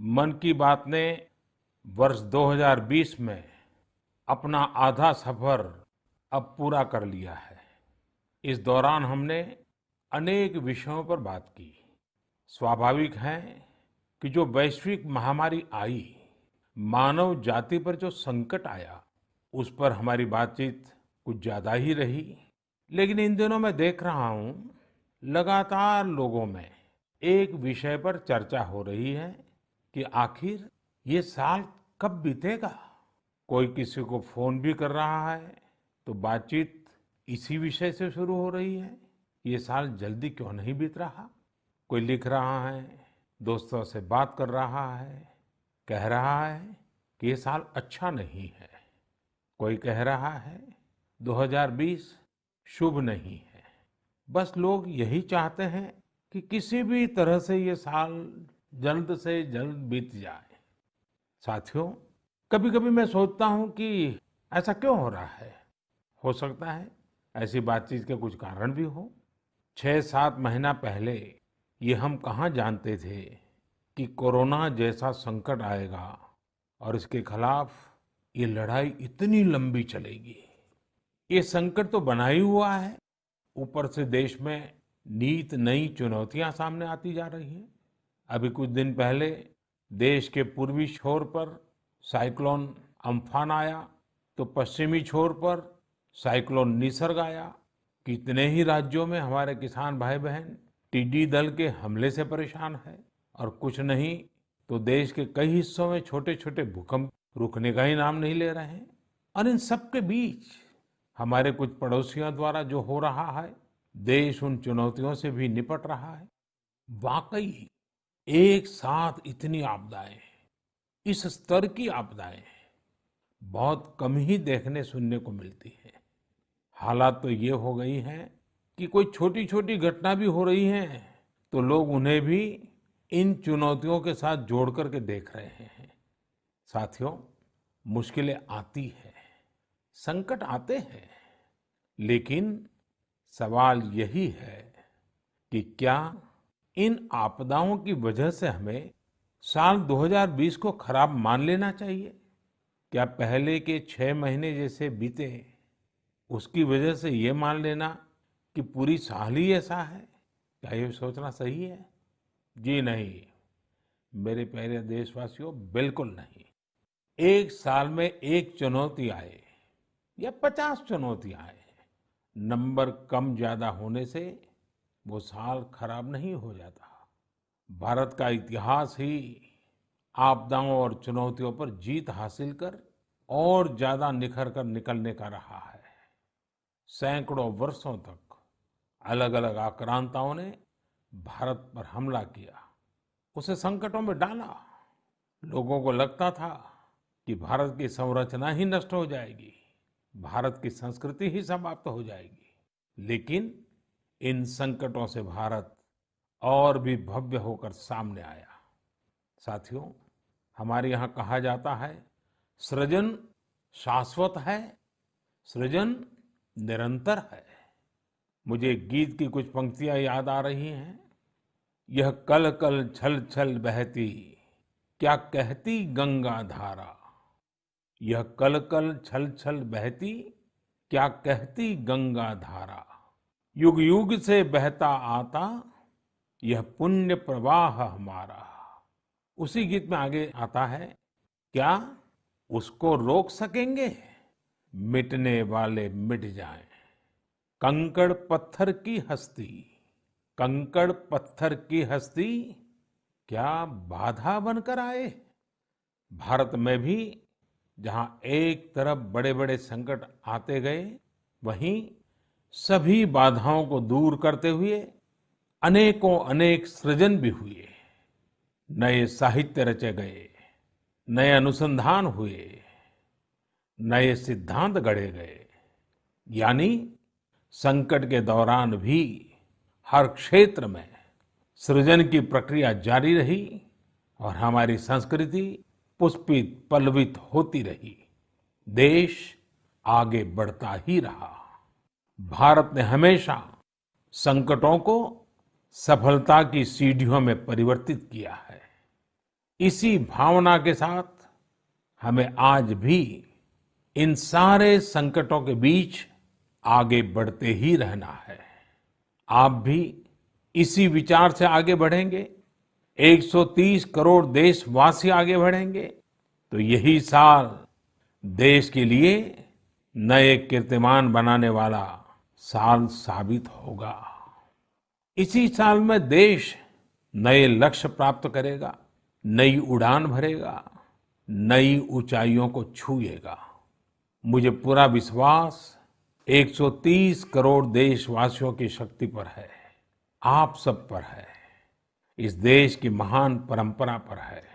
मन की बात ने वर्ष 2020 में अपना आधा सफर अब पूरा कर लिया है। इस दौरान हमने अनेक विषयों पर बात की। स्वाभाविक है कि जो वैश्विक महामारी आई, मानव जाति पर जो संकट आया, उस पर हमारी बातचीत कुछ ज्यादा ही रही। लेकिन इन दिनों मैं देख रहा हूं, लगातार लोगों में एक विषय पर चर्चा हो रही है कि आखिर ये साल कब बीतेगा। कोई किसी को फोन भी कर रहा है तो बातचीत इसी विषय से शुरू हो रही है। ये साल जल्दी क्यों नहीं बीत रहा। कोई लिख रहा है, दोस्तों से बात कर रहा है, कह रहा है कि ये साल अच्छा नहीं है। कोई कह रहा है 2020 शुभ नहीं है। बस लोग यही चाहते हैं कि किसी भी तरह से ये साल जल्द से जल्द बीत जाए। साथियों, कभी कभी मैं सोचता हूं कि ऐसा क्यों हो रहा है। हो सकता है ऐसी बातचीत के कुछ कारण भी हो। 6-7 महीना पहले ये हम कहाँ जानते थे कि कोरोना जैसा संकट आएगा और इसके खिलाफ ये लड़ाई इतनी लंबी चलेगी। ये संकट तो बना ही हुआ है, ऊपर से देश में नीत नई चुनौतियां सामने आती जा रही हैं। अभी कुछ दिन पहले देश के पूर्वी छोर पर साइक्लोन अम्फान आया, तो पश्चिमी छोर पर साइक्लोन निसर्ग आया। कितने ही राज्यों में हमारे किसान भाई बहन टिड्डी दल के हमले से परेशान है, और कुछ नहीं तो देश के कई हिस्सों में छोटे छोटे भूकंप रुकने का ही नाम नहीं ले रहे हैं। और इन सब के बीच हमारे कुछ पड़ोसियों द्वारा जो हो रहा है, देश उन चुनौतियों से भी निपट रहा है। वाकई एक साथ इतनी आपदाएं, इस स्तर की आपदाएं बहुत कम ही देखने सुनने को मिलती है। हालात तो ये हो गई हैं कि कोई छोटी छोटी घटना भी हो रही है तो लोग उन्हें भी इन चुनौतियों के साथ जोड़ करके देख रहे हैं। साथियों, मुश्किलें आती हैं, संकट आते हैं, लेकिन सवाल यही है कि क्या इन आपदाओं की वजह से हमें साल 2020 को खराब मान लेना चाहिए। क्या पहले के 6 महीने जैसे बीते, उसकी वजह से ये मान लेना कि पूरी साल ही ऐसा है, क्या ये सोचना सही है? जी नहीं, मेरे प्यारे देशवासियों, बिल्कुल नहीं। एक साल में एक चुनौती आए या 50 चुनौतियां आए, नंबर कम ज्यादा होने से वो साल खराब नहीं हो जाता। भारत का इतिहास ही आपदाओं और चुनौतियों पर जीत हासिल कर और ज्यादा निखर कर निकलने का रहा है। सैकड़ों वर्षों तक अलग अलग आक्रांताओं ने भारत पर हमला किया, उसे संकटों में डाला। लोगों को लगता था कि भारत की संरचना ही नष्ट हो जाएगी, भारत की संस्कृति ही समाप्त हो जाएगी। लेकिन इन संकटों से भारत और भी भव्य होकर सामने आया। साथियों, हमारे यहाँ कहा जाता है, सृजन शाश्वत है, सृजन निरंतर है। मुझे गीत की कुछ पंक्तियां याद आ रही हैं। यह कल कल छल छल बहती, क्या कहती गंगा धारा। यह कल कल छल छल बहती, क्या कहती गंगा धारा। युग युग से बहता आता, यह पुण्य प्रवाह हमारा। उसी गीत में आगे आता है, क्या उसको रोक सकेंगे, मिटने वाले मिट जाएं। कंकड़ पत्थर की हस्ती, कंकड़ पत्थर की हस्ती, क्या बाधा बनकर आए। भारत में भी जहां एक तरफ बड़े बड़े संकट आते गए, वहीं सभी बाधाओं को दूर करते हुए अनेकों अनेक सृजन भी हुए। नए साहित्य रचे गए, नए अनुसंधान हुए, नए सिद्धांत गढ़े गए। यानी संकट के दौरान भी हर क्षेत्र में सृजन की प्रक्रिया जारी रही और हमारी संस्कृति पुष्पित पल्लवित होती रही। देश आगे बढ़ता ही रहा। भारत ने हमेशा संकटों को सफलता की सीढ़ियों में परिवर्तित किया है। इसी भावना के साथ हमें आज भी इन सारे संकटों के बीच आगे बढ़ते ही रहना है। आप भी इसी विचार से आगे बढ़ेंगे, 130 करोड़ देशवासी आगे बढ़ेंगे, तो यही साल देश के लिए नए कीर्तिमान बनाने वाला साल साबित होगा। इसी साल में देश नए लक्ष्य प्राप्त करेगा, नई उड़ान भरेगा, नई ऊंचाइयों को छुएगा। मुझे पूरा विश्वास 130 करोड़ देशवासियों की शक्ति पर है, आप सब पर है, इस देश की महान परंपरा पर है।